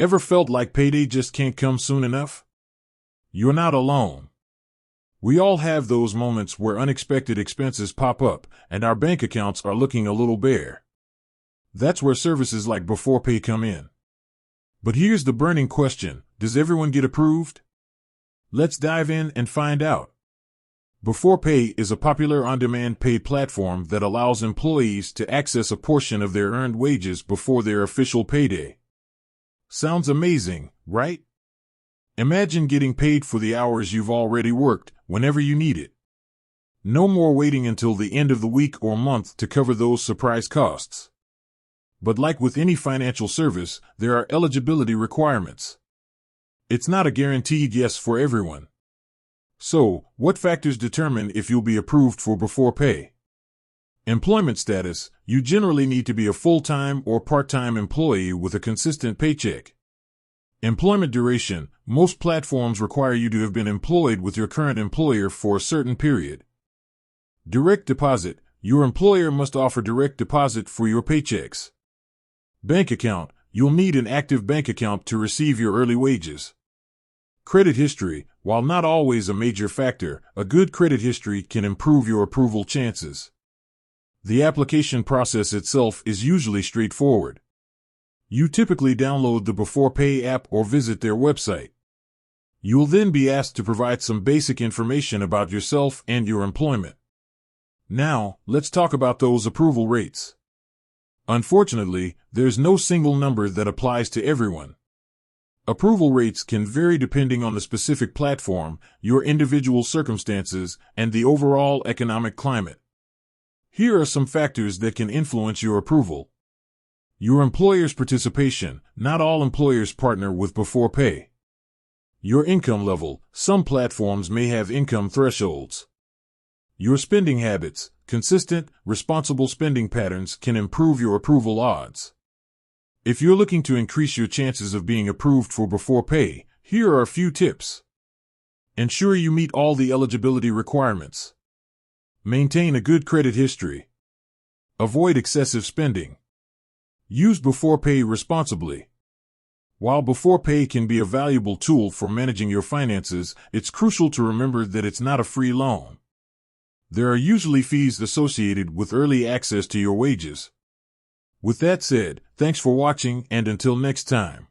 Ever felt like payday just can't come soon enough? You're not alone. We all have those moments where unexpected expenses pop up and our bank accounts are looking a little bare. That's where services like Beforepay come in. But here's the burning question: does everyone get approved? Let's dive in and find out. Beforepay is a popular on-demand paid platform that allows employees to access a portion of their earned wages before their official payday. Sounds amazing, right? Imagine getting paid for the hours you've already worked whenever you need it. No more waiting until the end of the week or month to cover those surprise costs. But like with any financial service, there are eligibility requirements. It's not a guaranteed yes for everyone. So, what factors determine if you'll be approved for Beforepay? Employment status: you generally need to be a full-time or part-time employee with a consistent paycheck. Employment duration: most platforms require you to have been employed with your current employer for a certain period. Direct deposit: your employer must offer direct deposit for your paychecks. Bank account: you'll need an active bank account to receive your early wages. Credit history: while not always a major factor, a good credit history can improve your approval chances. The application process itself is usually straightforward. You typically download the Beforepay app or visit their website. You'll then be asked to provide some basic information about yourself and your employment. Now, let's talk about those approval rates. Unfortunately, there's no single number that applies to everyone. Approval rates can vary depending on the specific platform, your individual circumstances, and the overall economic climate. Here are some factors that can influence your approval. Your employer's participation: not all employers partner with Beforepay. Your income level: some platforms may have income thresholds. Your spending habits: consistent, responsible spending patterns can improve your approval odds. If you're looking to increase your chances of being approved for Beforepay, here are a few tips. Ensure you meet all the eligibility requirements. Maintain a good credit history. Avoid excessive spending. Use Beforepay responsibly. While Beforepay can be a valuable tool for managing your finances, it's crucial to remember that it's not a free loan. There are usually fees associated with early access to your wages. With that said, thanks for watching, and until next time.